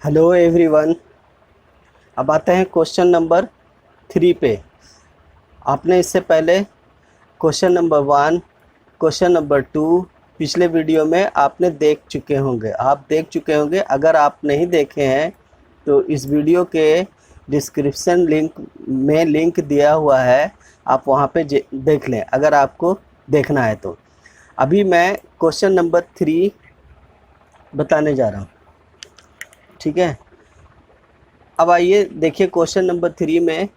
Hello everyone. अब आते हैं क्वेश्चन नंबर 3 पे। आपने इससे पहले क्वेश्चन नंबर 1, क्वेश्चन नंबर 2 पिछले वीडियो में आपने देख चुके होंगे। अगर आप नहीं देखे हैं तो इस वीडियो के डिस्क्रिप्शन में लिंक दिया हुआ है, आप वहाँ पे देख लें अगर आपको देखना है तो। अभी मैं क्वेश्चन नंबर 3 बताने जा रहा हूँ, ठीक है। अब आइए देखिए, क्वेश्चन नंबर 3 में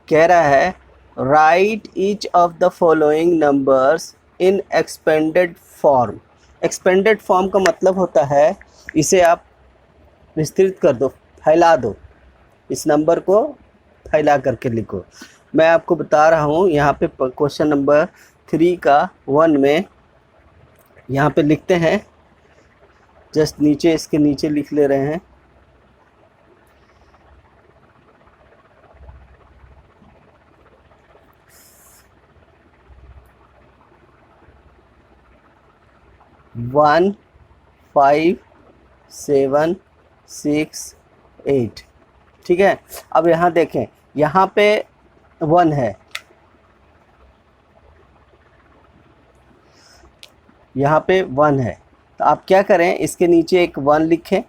कह रहा है right each of the following numbers in expanded form. Expanded form का मतलब होता है इसे आप विस्तृत कर दो, फैला दो, इस नंबर को फैला करके लिखो। मैं आपको बता रहा हूँ यहाँ पे क्वेश्चन नंबर 3 का 1 में यहाँ पे लिखते हैं, जस्ट नीचे इसके नीचे लिख ले रहे हैं। वन 5 7 6 8, ठीक है। अब यहाँ देखें, यहाँ पे 1 है, यहाँ पे 1 है, तो आप क्या करें, इसके नीचे एक 1 लिखें।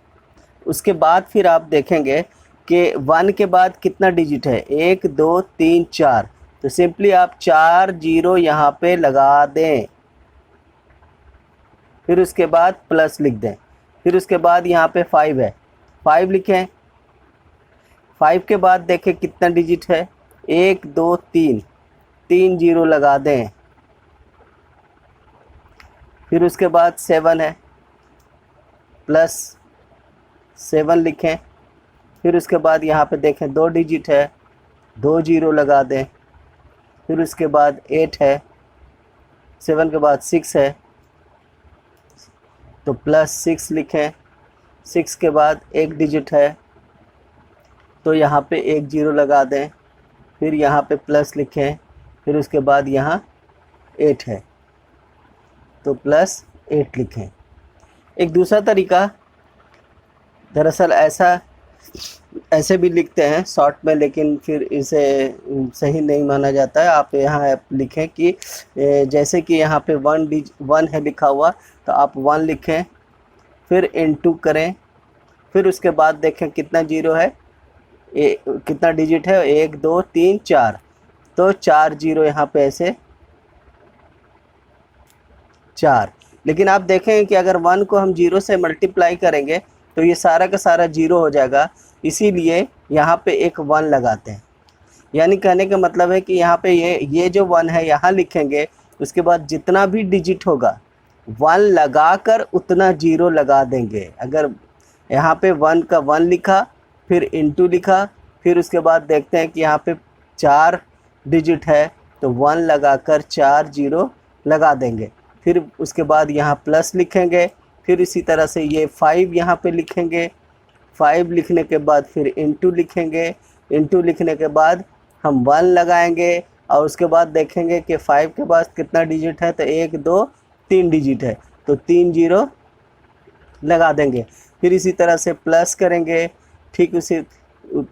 उसके बाद फिर आप देखेंगे कि 1 के बाद कितना डिजिट है, 1 2 3 4, तो सिंपली आप 4 0 यहाँ पे लगा दें। फिर उसके बाद प्लस लिख दें। फिर उसके बाद यहाँ पे 5 है, 5 लिखें। 5 के बाद देखें कितना डिजिट है, 1 2 3, 3 0 लगा दें। फिर उसके बाद 7 है, प्लस 7 लिखें। फिर उसके बाद यहाँ पे देखें 2 डिजिट है, 2 0 लगा दें। फिर उसके बाद 8 है, 7 के बाद 6 है, तो प्लस 6 लिखें। 6 के बाद 1 डिजिट है, तो यहाँ पे 1 0 लगा दें। फिर यहाँ पे प्लस लिखें। फिर उसके बाद यहाँ 8 है, तो प्लस 8 लिखें। एक दूसरा तरीका दरअसल ऐसे भी लिखते हैं शॉर्ट में, लेकिन फिर इसे सही नहीं माना जाता है। आप यहाँ लिखें कि जैसे कि यहाँ पे 1 है लिखा हुआ, तो आप 1 लिखें, फिर इनटू करें। फिर उसके बाद देखें कितना 0 है, कितना डिजिट है, 1 2 3 4, तो 4 0 यहाँ पे ऐसे 4। लेकिन आप देखें कि अगर 1 को हम 0 से मल्टीप्लाई करेंगे तो ये सारा का सारा 0 हो जाएगा, इसीलिए यहाँ पे एक 1 लगाते हैं। यानी कहने का मतलब है कि यहाँ पे ये जो 1 है यहाँ लिखेंगे, उसके बाद जितना भी डिजिट होगा 1 लगाकर उतना 0 लगा देंगे। अगर यहाँ पे 1 का 1 लिखा, फिर इनटू लिखा, फिर उसके बाद देखते हैं कि यहाँ पे 4 डिजिट है, तो 1 लगाकर 4 0 लगा देंगे। फिर उसके बाद यहाँ प्लस लिखेंगे। फिर इसी तरह से ये 5 यहाँ पे लिखेंगे। 5 लिखने के बाद फिर इनटू लिखेंगे। इनटू लिखने के बाद हम 1 लगाएंगे, और उसके बाद देखेंगे कि 5 के बाद कितना डिजिट है, तो 1 2 3 डिजिट है, तो 3 0 लगा देंगे। फिर इसी तरह से प्लस करेंगे। ठीक उसी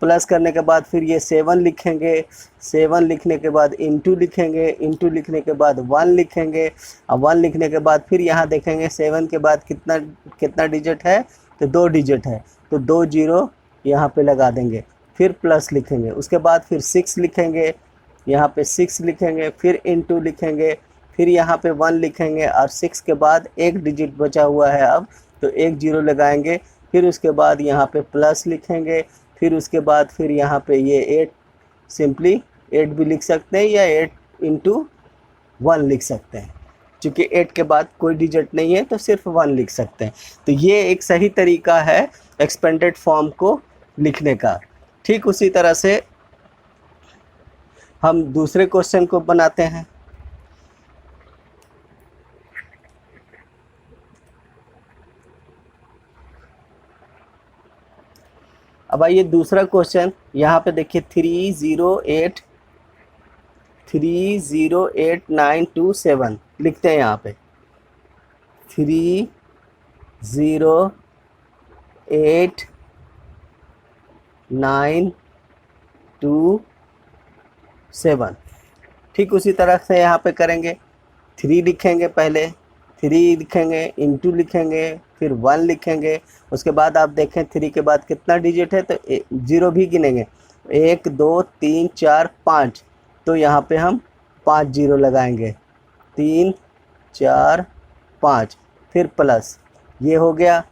प्लस करने के बाद फिर ये 7 लिखेंगे। 7 लिखने के बाद इनटू लिखेंगे। इनटू लिखने के बाद 1 लिखेंगे। अब 1 लिखने के बाद फिर यहाँ देखेंगे 7 के बाद कितना डिजिट है, तो 2 डिजिट है, तो 2 0 यहाँ पे लगा देंगे। फिर प्लस लिखेंगे। उसके बाद फिर 6 लिखेंगे, यहाँ पे 6 लिखेंगे, फिर इनटू लिखेंगे, फिर यहाँ पे 1 लिखेंगे, और 6 के बाद 1 डिजिट बचा हुआ है अब, तो 1 0 लगाएंगे। फिर उसके बाद यहाँ पे प्लस लिखेंगे। फिर उसके बाद फिर यहाँ पे ये 8, सिंपली 8 भी लिख सकते हैं, या 8 इंटू 1 लिख सकते हैं। चूँकि 8 के बाद कोई डिजिट नहीं है तो सिर्फ 1 लिख सकते हैं। तो ये एक सही तरीका है एक्सपेंडेड फॉर्म को लिखने का। ठीक उसी तरह से हम दूसरे क्वेश्चन को बनाते हैं। अब आइए दूसरा क्वेश्चन, यहाँ पे देखिए 308 लिखते हैं। यहाँ पे 308 9 2 7। ठीक उसी तरह से यहाँ पे करेंगे, 3 लिखेंगे, पहले 3 लिखेंगे, इंटू लिखेंगे, फिर 1 लिखेंगे। उसके बाद आप देखें 3 के बाद कितना डिजिट है, तो 0 भी गिनेंगे, 1 2 3 4 5। तो यहाँ पे हम 5 0 लगाएंगे, 3 4 5, फिर प्लस, ये हो गया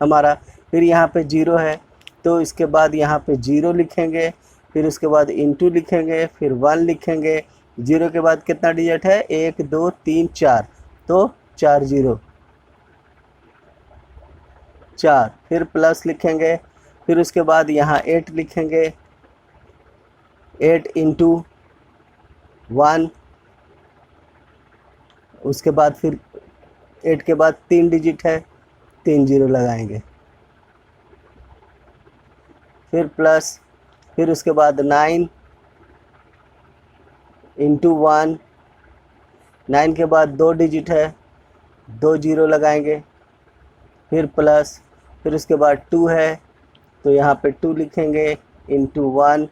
हमारा। फिर यहाँ पे 0 है, तो इसके बाद यहाँ पे 0 लिखेंगे, फिर उसके बाद इंटू लिखेंगे, फिर 1 लिखेंगे। 0 के बाद कितना डिजिट है, 1 2 3 4, तो 4 0 4, फिर प्लस लिखेंगे, फिर उसके बाद यहाँ 8 लिखेंगे, 8 इंटू 1, उसके बाद फिर 8 के बाद 3 डिजिट है, 3 0 लगाएंगे, फिर प्लस, फिर उसके बाद 9 इंटू 1, 9 के बाद 2 डिजिट है, 2 0 लगाएंगे, फिर प्लस, फिर उसके बाद 2 है, तो यहाँ पे 2 लिखेंगे, इंटू 1,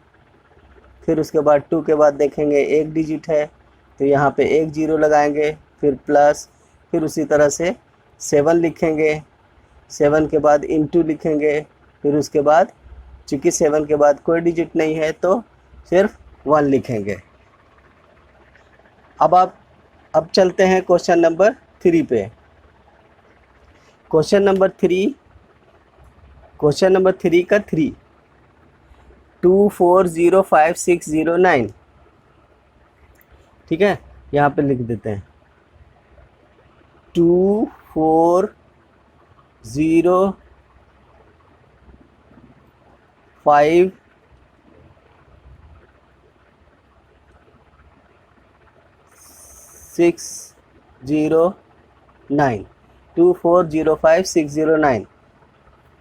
फिर उसके बाद 2 के बाद देखेंगे 1 डिजिट है, तो यहाँ पे 1 0 लगाएंगे, फिर प्लस, फिर उसी तरह से 7 लिखेंगे, 7 के बाद इंटू लिखेंगे, फिर उसके बाद चूँकि 7 के बाद कोई डिजिट नहीं है तो सिर्फ 1 लिखेंगे। अब चलते हैं क्वेश्चन नंबर 3 पे। क्वेश्चन नंबर 3 का 3, 2 4 0 5 6 0 9। ठीक है, यहाँ पे लिख देते हैं 2 4 0 5 6 0 9, 2 4 0 5 6 0 9।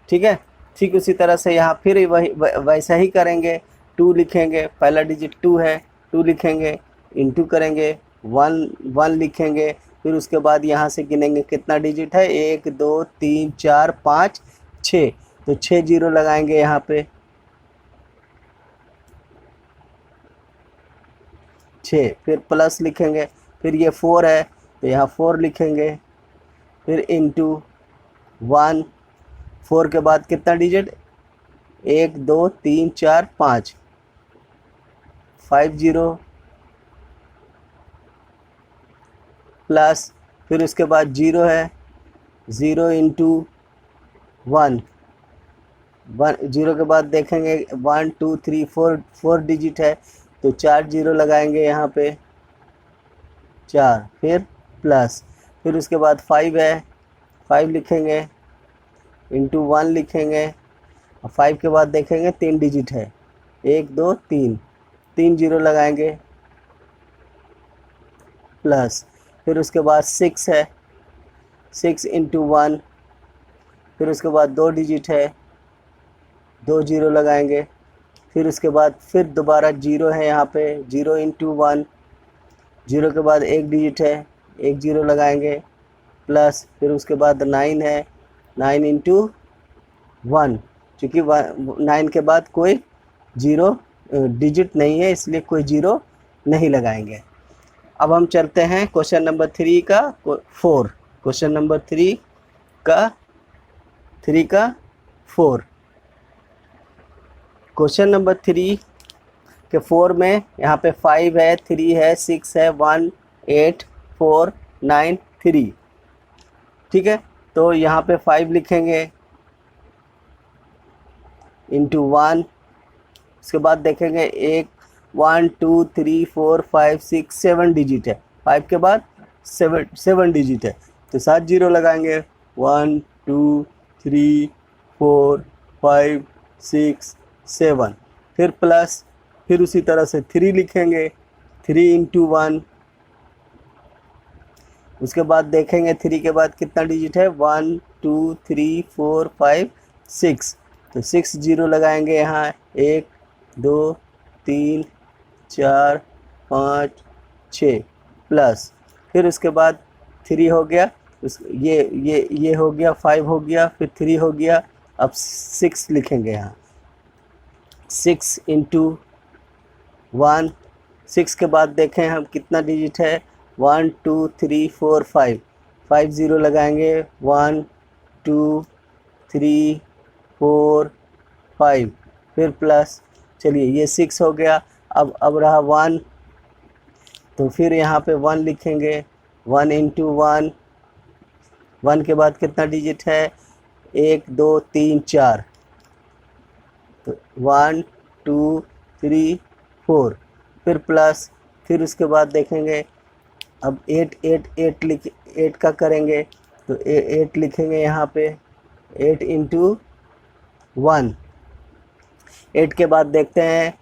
ठीक है, ठीक उसी तरह से यहाँ फिर वही वैसा ही करेंगे, 2 लिखेंगे, पहला डिजिट 2 है, 2 लिखेंगे, इंटू करेंगे, 1 लिखेंगे, फिर उसके बाद यहाँ से गिनेंगे कितना डिजिट है, 1 2 3 4 5 6, तो 6 0 लगाएंगे यहाँ पे, 6, फिर प्लस लिखेंगे, फिर ये 4 है तो यहाँ 4 लिखेंगे, फिर इंटू 1, 4 के बाद कितना डिजिट, 1 2 3 4 5, 5 0 प्लस, फिर उसके बाद 0 है, 0 इंटू 1, 0 के बाद देखेंगे 1 2 3 4 डिजिट है, तो 4 0 लगाएंगे यहाँ पे, 4, फिर प्लस, फिर उसके बाद 5 है, 5 लिखेंगे, इंटू 1 लिखेंगे, और 5 के बाद देखेंगे 3 डिजिट है, 1 2 3, 3 0 लगाएंगे, प्लस, फिर उसके बाद 6 है, 6 इंटू 1, फिर उसके बाद 2 डिजिट है, 2 0 लगाएंगे, फिर उसके बाद फिर दोबारा 0 है यहाँ पे, 0 इंटू 1, 0 के बाद 1 डिजिट है, 1 0 लगाएंगे, प्लस, फिर उसके बाद 9 है, 9 इंटू 1, चूँकि 9 के बाद कोई 0 डिजिट नहीं है इसलिए कोई 0 नहीं लगाएंगे। अब हम चलते हैं क्वेश्चन नंबर 3 का 4। क्वेश्चन नंबर 3 का 4। क्वेश्चन नंबर 3 के 4 में यहाँ पे 5 है, 3 है, 6 है, 1 8 4 9 3। ठीक है, तो यहाँ पे 5 लिखेंगे, इंटू 1, उसके बाद देखेंगे 1 2 3 4 5 6 7 डिजिट है, 5 के बाद 7 डिजिट है, तो 7 0 लगाएंगे, 1 2 3 4 5 6 7, फिर प्लस, फिर उसी तरह से 3 लिखेंगे, 3 इंटू 1, उसके बाद देखेंगे 3 के बाद कितना डिजिट है, 1 2 3 4 5 6, तो 6 0 लगाएंगे यहाँ, 1 2 3 4 5 6, प्लस, फिर उसके बाद 3 हो गया, ये हो गया, 5 हो गया, फिर 3 हो गया, अब 6 लिखेंगे यहाँ, 6 इंटू 1, 6 के बाद देखें हम कितना डिजिट है, 1 2 3 4 5, 5 ज़ीरो लगाएंगे, 1 2 3 4 5, फिर प्लस, चलिए ये 6 हो गया। अब रहा 1, तो फिर यहाँ पे 1 लिखेंगे, 1 इंटू 1, 1 के बाद कितना डिजिट है, 1 2 3 4, तो 1 2 3 4, फिर प्लस, फिर उसके बाद देखेंगे, अब 8 का करेंगे, तो 8 लिखेंगे यहाँ पे, 8 इंटू 1, 8 के बाद देखते हैं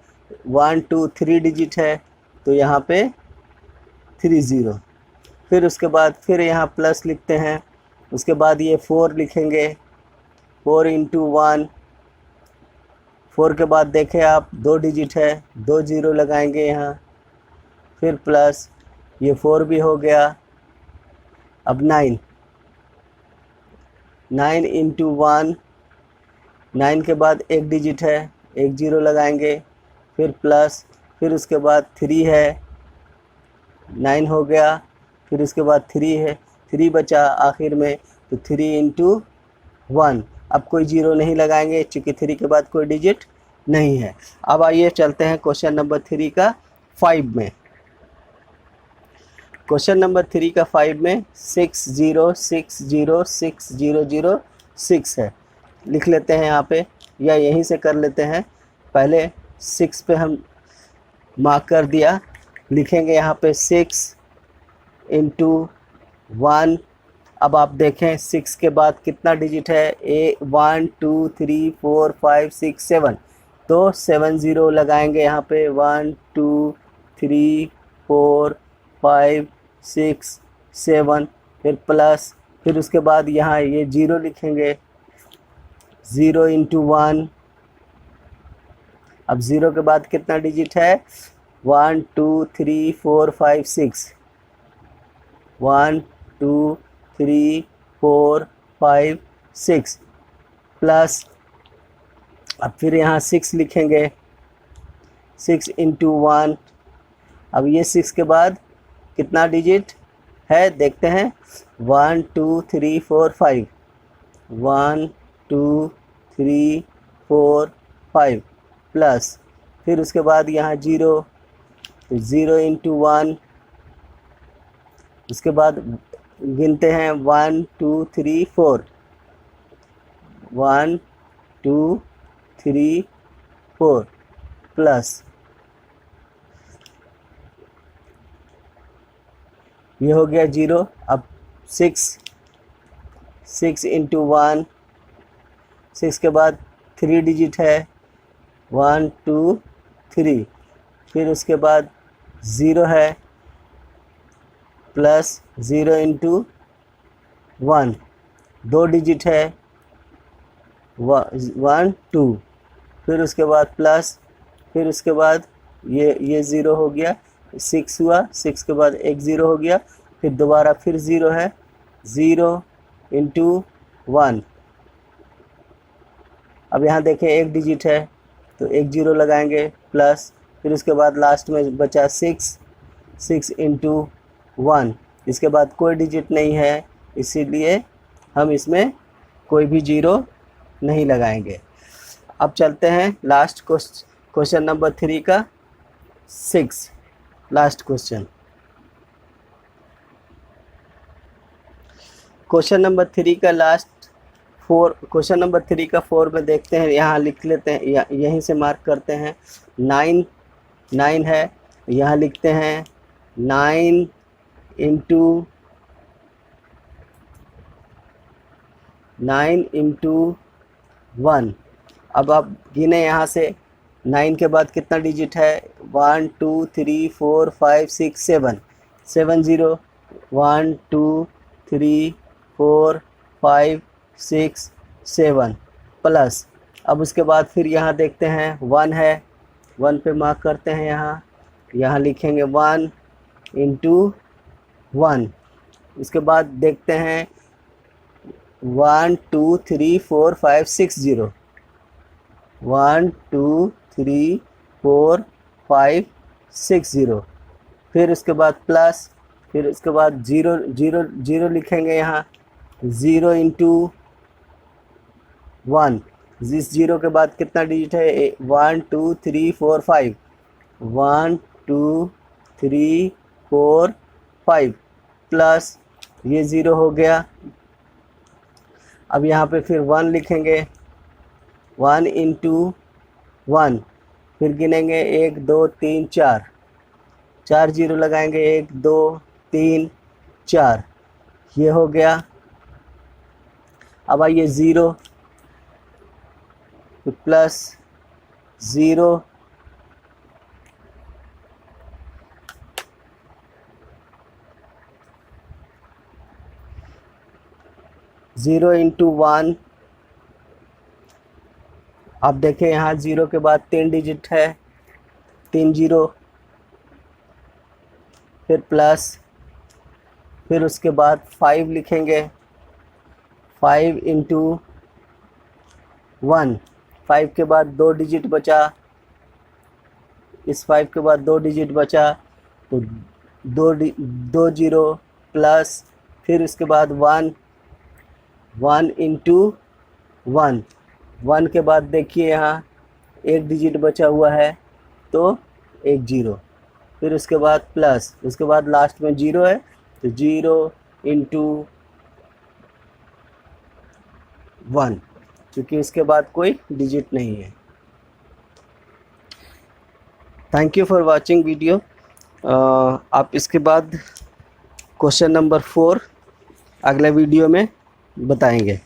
1 2 3 डिजिट है, तो यहाँ पे 3 ज़ीरो, फिर उसके बाद फिर यहाँ प्लस लिखते हैं, उसके बाद ये 4 लिखेंगे, 4 इंटू 1, 4 के बाद देखें आप 2 डिजिट है, 2 ज़ीरो लगाएंगे यहाँ, फिर प्लस, ये 4 भी हो गया। अब 9, 9 इंटू 1, 9 के बाद एक डिजिट है, 1 ज़ीरो लगाएंगे, फिर प्लस, फिर उसके बाद 3 है, 9 हो गया, फिर उसके बाद 3 है, 3 बचा आखिर में, तो 3 इंटू 1, अब कोई ज़ीरो नहीं लगाएंगे क्योंकि 3 के बाद कोई डिजिट नहीं है। अब आइए चलते हैं क्वेश्चन नंबर 3 का 5 में। क्वेश्चन नंबर 3 का 5 में 6 0 6 0 6 0 0 6 है, लिख लेते हैं यहाँ पे, या यहीं से कर लेते हैं, पहले 6 पे हम मार्क कर दिया, लिखेंगे यहाँ पे 6 इंटू 1, अब आप देखें 6 के बाद कितना डिजिट है, 1 2 3 4 5 6 7, तो 7 ज़ीरो लगाएंगे यहाँ पे, 1 2 3 4 5 6 7, फिर प्लस, फिर उसके बाद यहाँ ये 0 लिखेंगे, 0 इंटू 1, अब 0 के बाद कितना डिजिट है, 1 2 3 4 5 6, 1 2 3 4 5 6, प्लस, अब फिर यहाँ 6 लिखेंगे, 6 इंटू 1, अब ये 6 के बाद कितना डिजिट है देखते हैं, 1 2 3 4 5, 1 2 3 4 5, प्लस, फिर उसके बाद यहाँ 0, 0 इंटू 1, उसके बाद गिनते हैं 1 2 3 4, 1 2 3 4, प्लस, ये हो गया 0। अब 6 इंटू 1, 6 के बाद 3 डिजिट है, 1 2 3, फिर उसके बाद 0 है, प्लस 0 इंटू 1, 2 डिजिट है, 1 2, फिर उसके बाद प्लस, फिर उसके बाद ये 0 हो गया, 6 हुआ, 6 के बाद एक 0 हो गया, फिर दोबारा फिर 0 है, 0 इंटू 1, अब यहाँ देखें एक डिजिट है, तो एक 0 लगाएंगे, प्लस, फिर उसके बाद लास्ट में बचा 6 इंटू 1, इसके बाद कोई डिजिट नहीं है, इसीलिए हम इसमें कोई भी 0 नहीं लगाएंगे। अब चलते हैं लास्ट क्वेश्चन नंबर 3 का 6, लास्ट क्वेश्चन। क्वेश्चन नंबर 3 का लास्ट 4, क्वेश्चन नंबर 3 का 4 में देखते हैं, यहाँ लिख लेते हैं, यहीं से मार्क करते हैं, 9 है, यहाँ लिखते हैं 9 इंटू 1, अब आप गिने यहाँ से, 9 के बाद कितना डिजिट है, 1 2 3 4 5 6 7, 7 ज़ीरो, 1 2 3 4 5 6 7, प्लस, अब उसके बाद फिर यहाँ देखते हैं 1 है, 1 पे मार्क करते हैं, यहाँ लिखेंगे 1 इंटू 1, उसके बाद देखते हैं 1 2 3 4 5 6 0, 1 2 3 4 5 6 0। फिर उसके बाद प्लस, फिर उसके बाद जीरो जीरो जीरो लिखेंगे यहाँ, 0 इंटू 1। इस जीरो के बाद कितना डिजिट है? 1 2 3 4 5, 1 2 3 4 5 प्लस ये ज़ीरो हो गया। अब यहाँ पे फिर 1 लिखेंगे, 1 इंटू 1, फिर गिनेंगे 1 2 3 4, 4 जीरो लगाएंगे, 1 2 3 4, ये हो गया। अब आइए ज़ीरो प्लस 0, ज़ीरो इंटू 1। आप देखें यहाँ ज़ीरो के बाद 3 डिजिट है, 3 जीरो, फिर प्लस, फिर उसके बाद 5 लिखेंगे, 5 इंटू 1। 5 के बाद 2 डिजिट बचा, इस 5 के बाद 2 डिजिट बचा तो 2 जीरो प्लस, फिर उसके बाद 1, 1 इंटू 1। 1 के बाद देखिए यहाँ 1 डिजिट बचा हुआ है तो 1 जीरो, फिर उसके बाद प्लस, उसके बाद लास्ट में 0 है तो 0 इंटू 1, क्योंकि इसके बाद कोई डिजिट नहीं है। Thank you for watching video. आप इसके बाद क्वेश्चन नंबर 4 अगले वीडियो में बताएंगे।